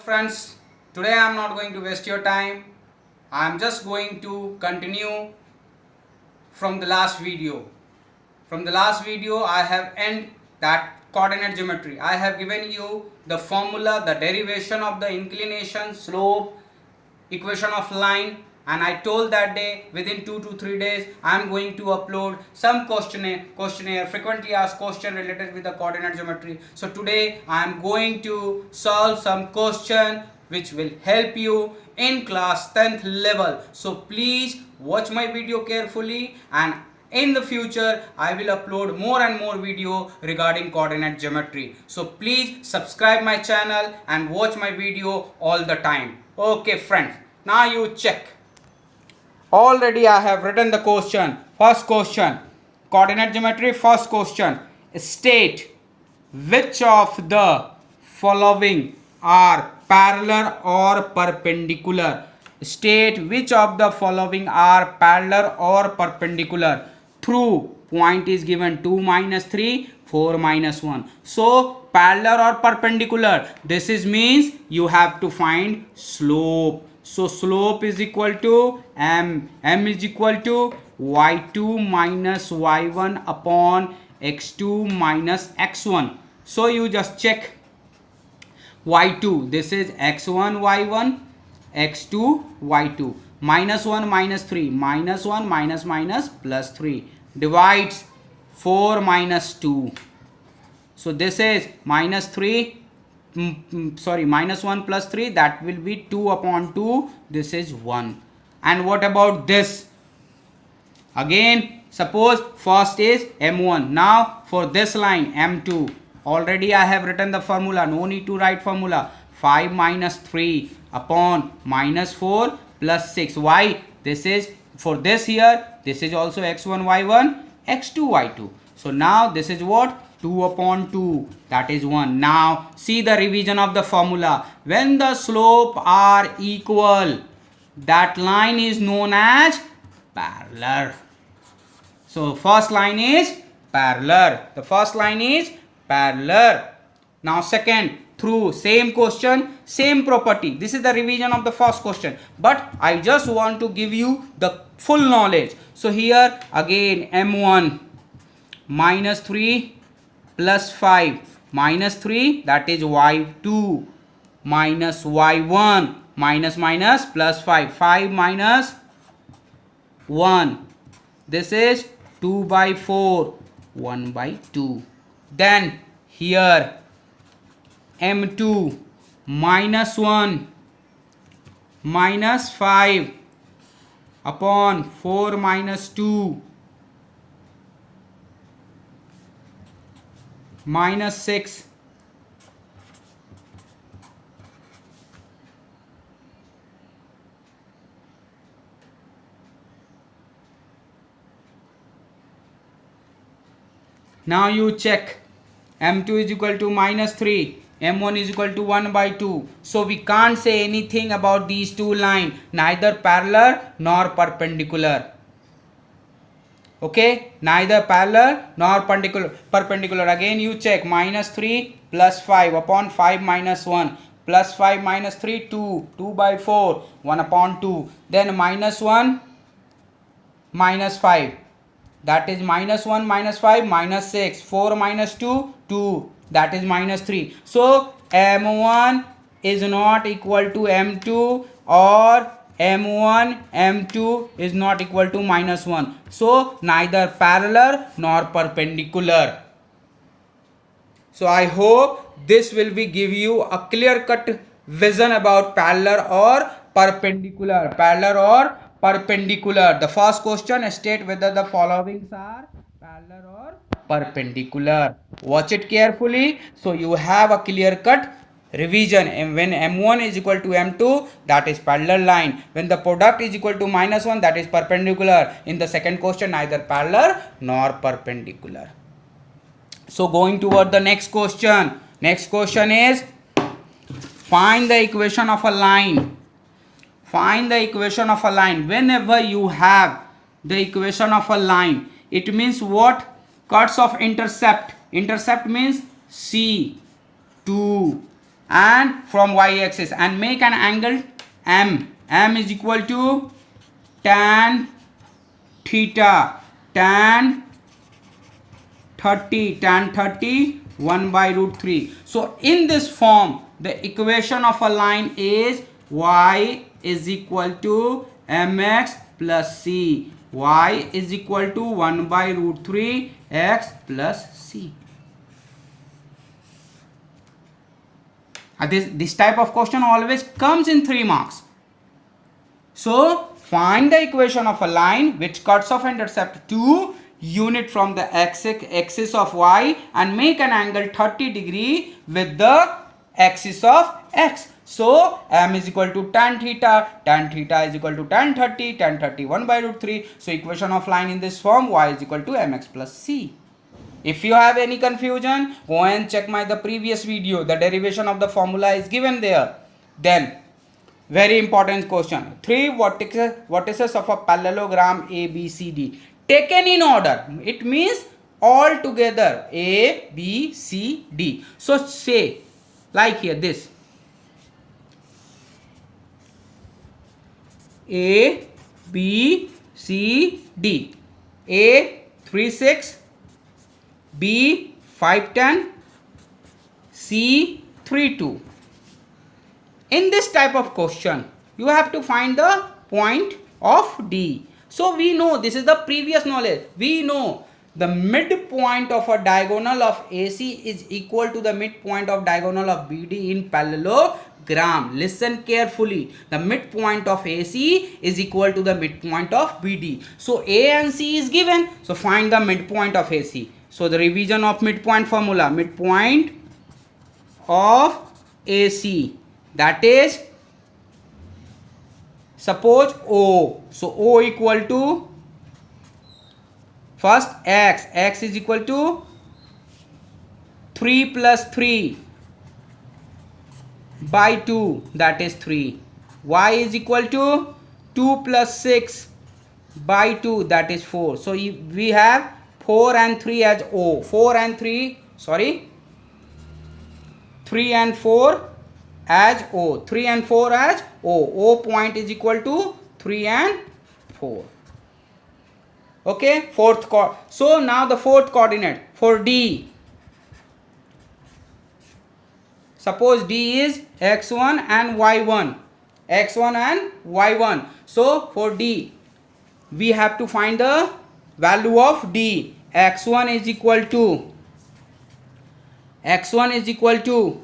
Friends, today I am not going to waste your time. I am just going to continue from the last video. From the last video I have end that coordinate geometry. I have given you the formula, the derivation of the inclination, slope, equation of line, and I told that day within 2 to 3 days I am going to upload some questionnaire frequently asked question related with the coordinate geometry. So today I am going to solve some question which will help you in class 10th level. So please watch my video carefully, and in the future I will upload more and more video regarding coordinate geometry. So please subscribe my channel and watch my video all the time. Okay friends, now you check. Already I have written the question. First question, coordinate geometry. First question, state which of the following are parallel or perpendicular. State which of the following are parallel or perpendicular. Through point is given 2 minus 3, 4 minus 1. So parallel or perpendicular, this is means you have to find slope. So slope is equal to m is equal to y2 minus y1 upon x2 minus x1. So you just check y2, this is x1 y1, x2 y2, minus 1 minus 3, minus 1 minus minus plus 3, divides 4 minus 2. So this is minus 3, minus 1 plus 3, that will be 2 upon 2, this is 1. And what about this? Again, suppose first is m1. Now for this line m2, already I have written the formula, no need to write formula. 5 minus 3 upon minus 4 plus 6. Why? This is for this here, this is also x1 y1, x2 y2. So now this is what? 2 upon 2, that is 1. Now see the revision of the formula. When the slope are equal, that line is known as parallel. So first line is parallel. The first line is parallel. Now second, through same question, same property. This is the revision of the first question, but I just want to give you the full knowledge. So here again m1 minus 3 plus 5 minus 3, that is y2 minus y1 minus minus plus 5, 5 minus 1, this is 2 by 4, 1 by 2. Then here m2 minus 1 minus 5 upon 4 minus 2 minus 6. Now you check, m2 is equal to minus 3, m1 is equal to 1 by 2. So we can't say anything about these two lines, neither parallel nor perpendicular. Okay, neither parallel nor perpendicular. Again you check, minus 3 plus 5 upon 5 minus 1 plus 5 minus 3, 2, 2 by 4, 1 upon 2. Then minus 1 minus 5, that is minus 1 minus 5 minus 6, 4 minus 2, 2, that is minus 3. So m1 is not equal to m2, or m1 m2 is not equal to minus 1. So neither parallel nor perpendicular. So I hope this will be give you a clear cut vision about parallel or perpendicular. Parallel or perpendicular. The first question, state whether the following are parallel or perpendicular. Watch it carefully so you have a clear cut revision. And when m1 is equal to m2, that is parallel line. When the product is equal to minus 1, that is perpendicular. In the second question, neither parallel nor perpendicular. So going toward the next question. Next question is, find the equation of a line. Find the equation of a line. Whenever you have the equation of a line, it means what? Cuts of intercept. Intercept means C, 2, and from y-axis and make an angle M. M is equal to tan theta, tan 30 1 by root 3. So in this form the equation of a line is y is equal to mx plus c. Y is equal to 1 by root 3 x plus c. This type of question always comes in 3 marks. So find the equation of a line which cuts off and intercept 2 unit from the axis of y and make an angle 30 degree with the axis of x. So m is equal to tan theta is equal to tan 30 1 by root 3. So equation of line in this form, y is equal to mx plus c. If you have any confusion, go and check the previous video. The derivation of the formula is given there. Then very important question, 3 vertices of a parallelogram ABCD taken in order. It means all together A, B, C, D. So say like here this A, B, C, D. A 3, 6, B 5, 10, C 3, 2. In this type of question, you have to find the point of D. So we know, this is the previous knowledge. We know the midpoint of a diagonal of AC is equal to the midpoint of diagonal of BD in parallelogram. Listen carefully. The midpoint of AC is equal to the midpoint of BD. So A and C is given. So find the midpoint of AC. So the revision of midpoint formula, midpoint of AC, that is, suppose O. So O equal to first x is equal to 3 plus 3 by 2, that is 3. Y is equal to 2 plus 6 by 2, that is 4. So we have 4 and 3 as O. 3 and 4 as O. 3 and 4 as O. O point is equal to 3 and 4. Okay, so now the fourth coordinate for D. Suppose D is x1 and y1. x1 and y1. So for D, we have to find the value of D. x1 is equal to,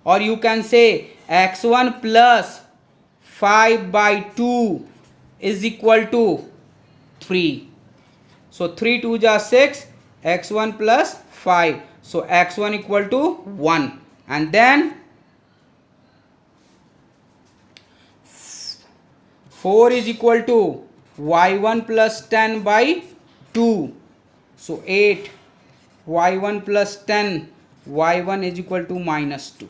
or you can say x1 plus 5 by 2 is equal to 3. So 3 2 are 6, x1 plus 5. So x1 equal to 1. And then 4 is equal to y1 plus 10 by 2. So 8, y1 plus 10, y1 is equal to minus 2.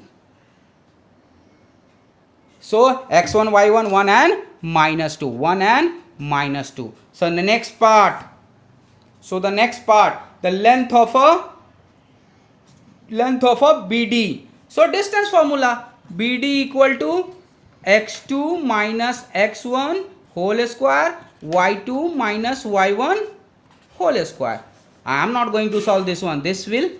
So x1, y1, 1 and minus 2. 1 and minus 2. So the next part, the length of a BD. So distance formula, BD equal to x2 minus x1 whole square, y2 minus y1 whole square. I am not going to solve this one. This will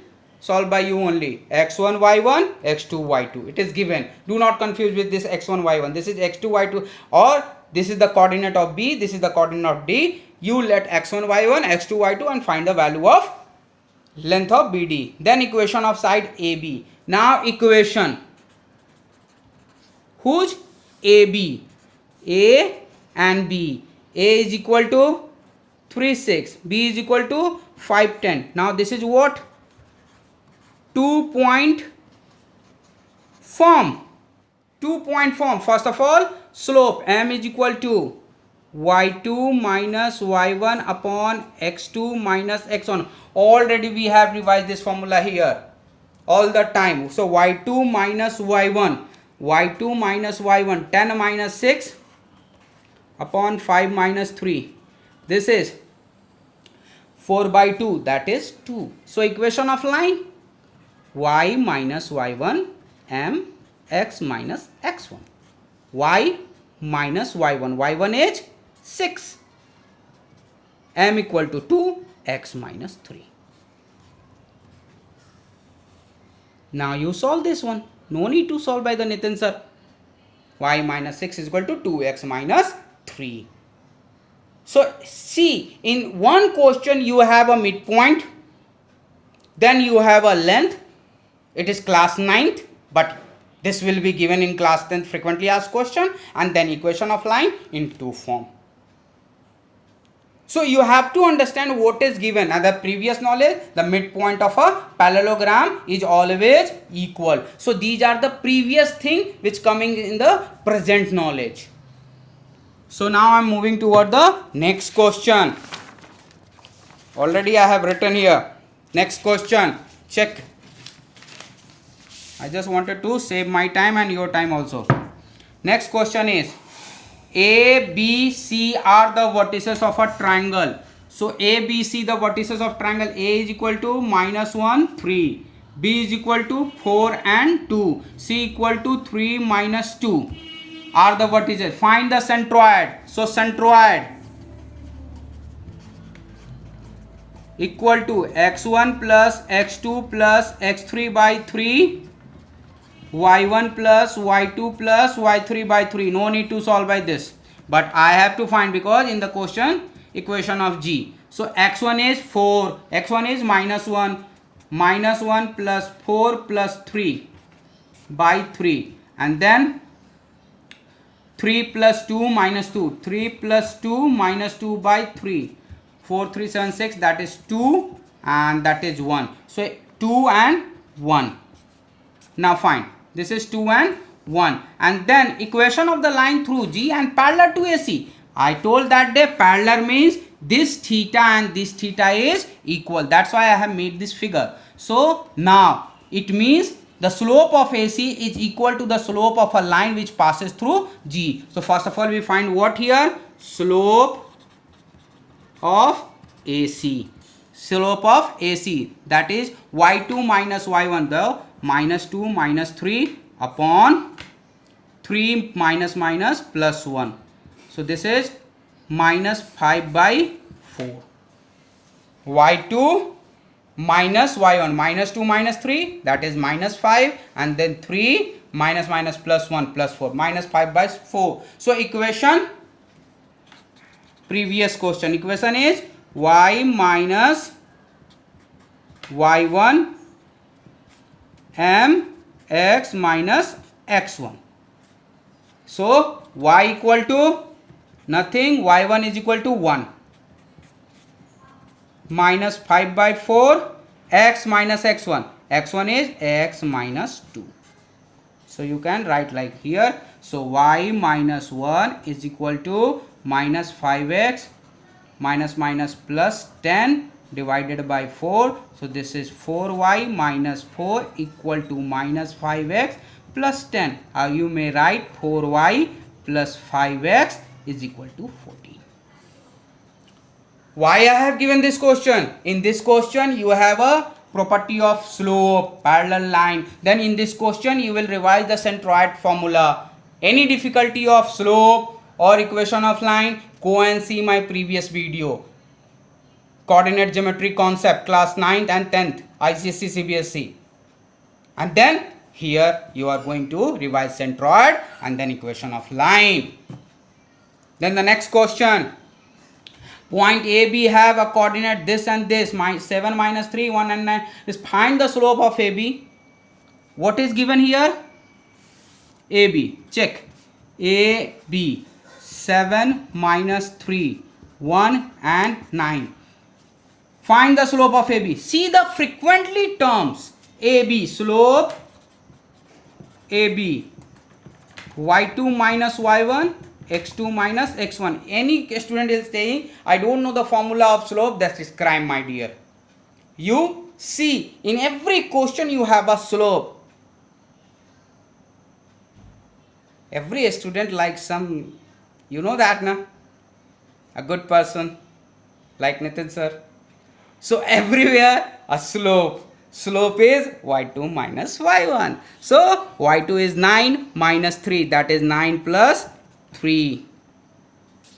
solve by you only. x1 y1, x2 y2. It is given. Do not confuse with this x1 y1. This is x2 y2, or this is the coordinate of B, this is the coordinate of D. You let x1 y1, x2 y2 and find the value of length of BD. Then equation of side AB. Now equation whose AB, A and B. A is equal to 3 6, B is equal to 5 10. Now this is what? 2 point form. 2 point form. First of all, slope M is equal to y2 minus y1 upon x2 minus x1. Already we have revised this formula here all the time. So y2 minus y1, 10 minus 6 upon 5 minus 3. This is 4 by 2, that is 2. So equation of line, y minus y1 m x minus x1. Y minus y1. y1 is 6. M equal to 2, x minus 3. Now you solve this one. No need to solve by the Nitin sir. Y minus 6 is equal to 2x minus 3. So see, in one question you have a midpoint, then you have a length. It is class 9th, but this will be given in class 10th frequently asked question, and then equation of line in two form. So you have to understand what is given. As the previous knowledge, the midpoint of a parallelogram is always equal. So these are the previous thing which coming in the present knowledge. So now I am moving toward the next question. Already I have written here. Next question. Check. I just wanted to save my time and your time also. Next question is, A, B, C are the vertices of a triangle. So A, B, C the vertices of triangle. A is equal to -1, 3. B is equal to 4 and 2. C equal to 3 minus 2 are the vertices. Find the centroid. So centroid equal to x1 plus x2 plus x3 by 3, y1 plus y2 plus y3 by 3. No need to solve by this, but I have to find because in the question equation of G. So x1 is 4, x1 is -1 plus 4 plus 3 by 3, and then 3 plus 2 minus 2, 3 plus 2 minus 2 by 3, 4, 3, 7, 6, that is 2 and that is 1. So 2 and 1. Now find. This is 2 and 1. And then equation of the line through G and parallel to AC. I told that day parallel means this theta and this theta is equal. That's why I have made this figure. So now it means the slope of AC is equal to the slope of a line which passes through G. So first of all we find what here? Slope of AC. Slope of AC, that is y2 minus y1, the -2 minus 3 upon 3 minus minus plus 1. So this is -5 by 4. y2 minus y1, -2 minus 3, that is -5, and then 3 minus minus plus 1 plus 4, -5 by 4. So equation, previous question equation is y minus y1 m x minus x1. So y equal to nothing, y1 is equal to 1, -5 by 4, x minus x1, x1 is x minus 2. So you can write like here. So y minus 1 is equal to -5x minus plus 10 divided by 4. So this is 4y minus 4 equal to -5x plus 10. You may write 4y plus 5x is equal to 14. Why I have given this question? In this question you have a property of slope, parallel line. Then in this question you will revise the centroid formula. Any difficulty of slope or equation of line, go and see my previous video. Coordinate geometry concept, class 9th and 10th, ICSE CBSE. And then here you are going to revise centroid and then equation of line. Then the next question. Point AB have a coordinate this and this, 7 minus 3, 1 and 9. Is find the slope of AB. What is given here? AB. Check. AB. 7 minus 3, 1 and 9. Find the slope of AB. See the frequently terms. AB. Slope AB. y2 minus y1. x2 minus x1. Any student is saying I don't know the formula of slope, that is crime, my dear. You see in every question you have a slope. Every student likes some, you know that na, a good person like Nitin sir. So everywhere a slope. slope is y2 minus y1. So y2 is 9 minus 3, that is 9 plus 3.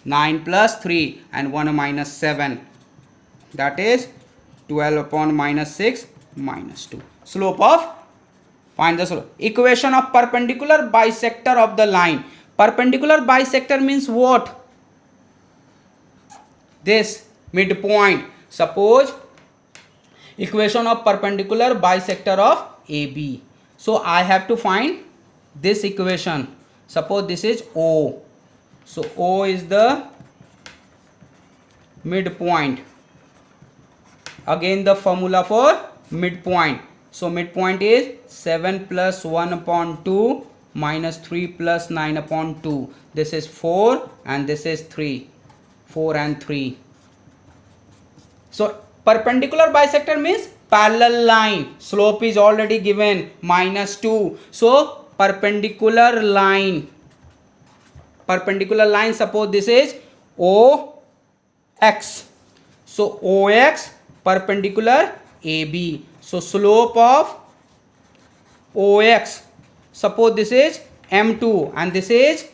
9 plus 3 and 1 minus 7, that is 12 upon minus 6 minus 2. Slope of, find the slope. Equation of perpendicular bisector of the line. Perpendicular bisector means what? This midpoint. Suppose equation of perpendicular bisector of AB. So I have to find this equation. Suppose this is O. So O is the midpoint. Again the formula for midpoint. So midpoint is 7 plus 1 upon 2 minus 3 plus 9 upon 2. This is 4 and this is 3. 4 and 3. So perpendicular bisector means parallel line. Slope is already given, minus 2. So perpendicular line. Perpendicular line, suppose this is OX. So OX perpendicular AB. So slope of OX, suppose this is M2 and this is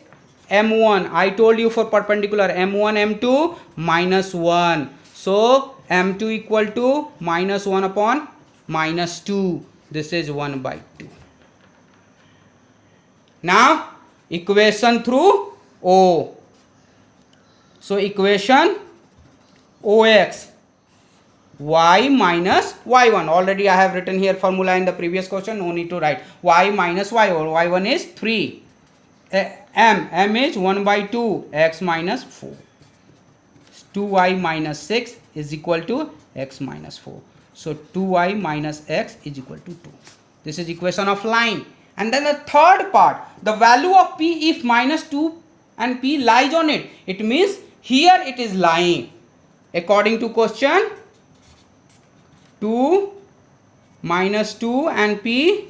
M1. I told you for perpendicular M1 M2 minus 1. So M2 equal to minus 1 upon minus 2. This is 1 by 2. Now equation through O. So equation OX, y minus y1. Already I have written here formula in the previous question, no need to write. Y minus y1. y1 is 3. M is 1 by 2. X minus 4. 2y minus 6 is equal to x minus 4. So 2y minus x is equal to 2. This is equation of line. And then the third part, the value of p if minus 2 and p lies on it. It means here it is lying. According to question, 2 minus 2 and p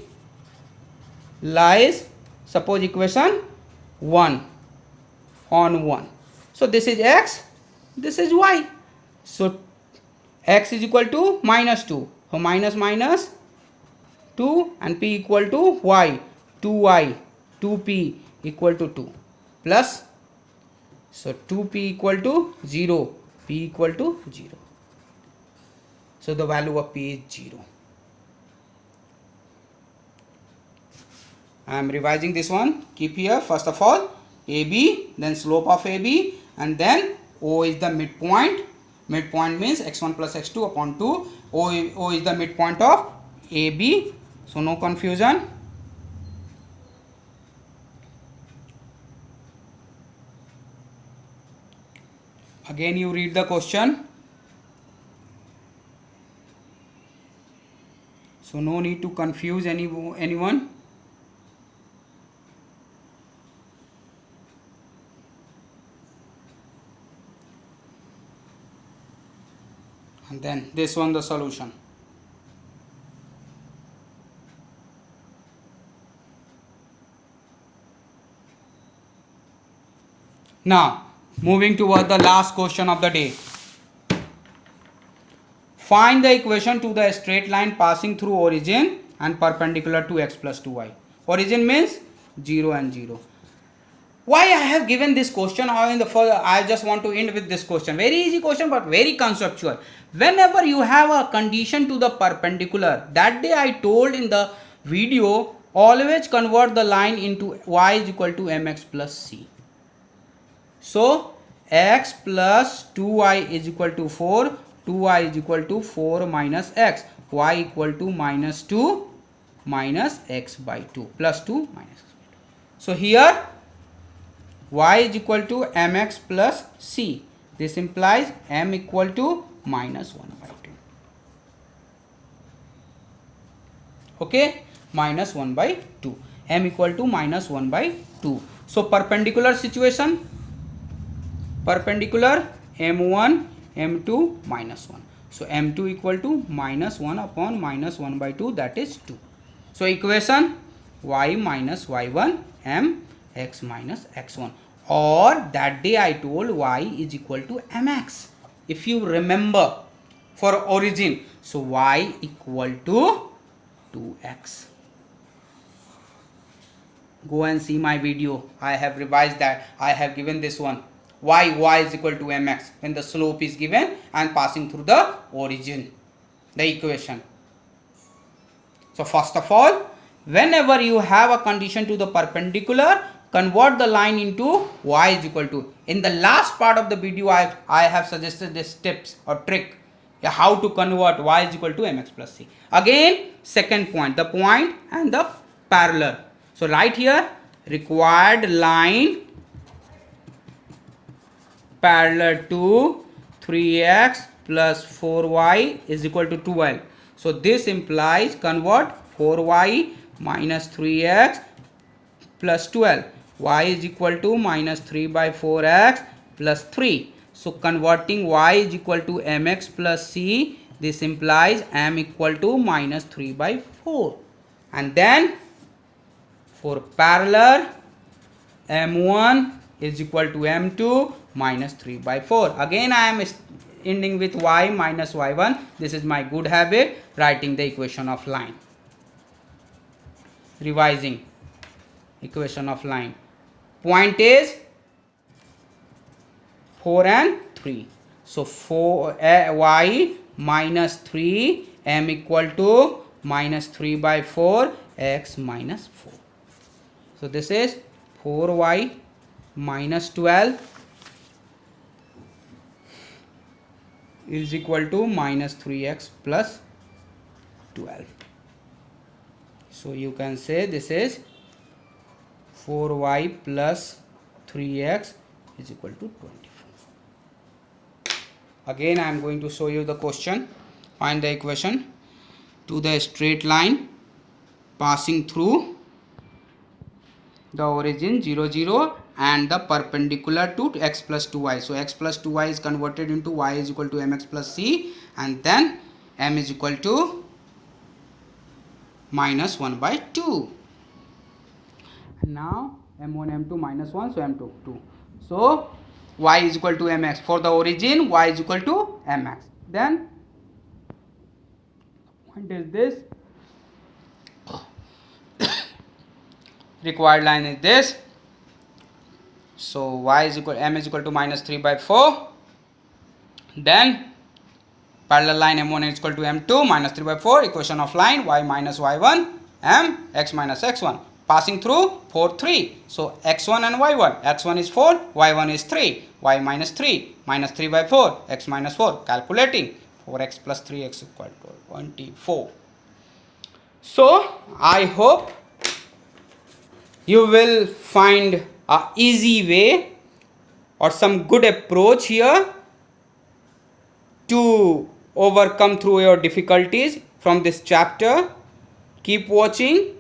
lies, suppose equation 1 on 1. So this is x, this is y. So x is equal to minus 2. So minus minus 2 and p equal to y. 2y, 2p equal to 2 plus. So 2p equal to 0, p equal to 0. So the value of p is 0. I am revising this one. Keep here first of all AB, then slope of AB, and then O is the midpoint. Midpoint means x1 plus x2 upon 2. O is the midpoint of AB. So no confusion. Again you read the question. So no need to confuse anyone. And then this one the solution. Now moving toward the last question of the day. Find the equation to the straight line passing through origin and perpendicular to x plus 2y. Origin means 0 and 0. Why I have given this question, I just want to end with this question. Very easy question but very conceptual. Whenever you have a condition to the perpendicular, that day I told in the video, always convert the line into y is equal to mx plus c. So x plus 2y is equal to 4. 2y is equal to 4 minus x. Y equal to minus 2 minus x by 2 plus 2 minus x by 2. So here y is equal to mx plus c. This implies m equal to minus 1 by 2. Okay, minus 1 by 2. M equal to minus 1 by 2. So perpendicular situation, perpendicular m1 m2 minus 1. So m2 equal to minus 1 upon minus 1 by 2, that is 2. So equation y minus y1 m x minus x1, or that day I told y is equal to mx. If you remember, for origin. So y equal to 2x. Go and see my video. I have revised that. I have given this one. Y is equal to mx when the slope is given and passing through the origin. The equation. So first of all, whenever you have a condition to the perpendicular, convert the line into y is equal to. In the last part of the video, I have suggested this tips or trick how to convert y is equal to mx plus c. Again, second point, the point and the parallel. So right here, required line parallel to 3x plus 4y is equal to 12. So this implies convert 4y minus 3x plus 12. Y is equal to minus 3 by 4x plus 3. So converting y is equal to mx plus c, this implies m equal to minus 3 by 4. And then for parallel, m1 is equal to m2 minus 3 by 4. Again I am ending with y minus y1. This is my good habit, writing the equation of line. Revising equation of line. Point is 4 and 3. So 4 y minus 3 m equal to minus 3 by 4 x minus 4. So this is 4y minus 12 is equal to minus 3x plus 12. So you can say this is 4y plus 3x is equal to 24. Again I am going to show you the question. Find the equation to the straight line passing through the origin 0 0 and the perpendicular to x plus 2y. So x plus 2y is converted into y is equal to mx plus c, and then m is equal to minus 1 by 2. And now m1 m2 minus 1, so m2 2. So y is equal to mx. For the origin, y is equal to mx. Then point is this. Required line is this. So y is equal, m is equal to minus 3 by 4. Then parallel line m1 is equal to m2 minus 3 by 4. Equation of line y minus y1 m x minus x1. Passing through 4 3. So x1 and y1. x1 is 4, y1 is 3. Y minus 3 minus 3 by 4 x minus 4. Calculating 4x plus 3x equal to 24. So I hope you will find a easy way or some good approach here to overcome through your difficulties from this chapter. Keep watching.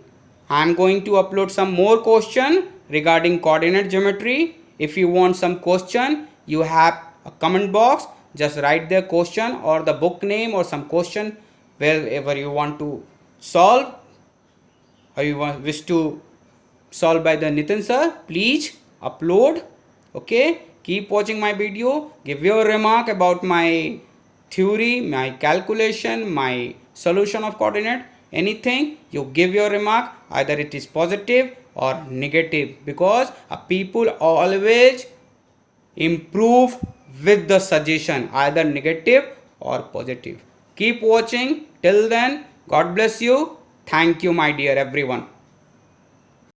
I am going to upload some more question regarding coordinate geometry. If you want some question, you have a comment box. Just write the question or the book name or some question wherever you want to solve or you wish to solve by the Nitin sir. Please upload. Okay. Keep watching my video. Give your remark about my theory, my calculation, my solution of coordinate. Anything you give your remark, either it is positive or negative, because people always improve with the suggestion, either negative or positive. Keep watching. Till then, God bless you. Thank you, my dear everyone.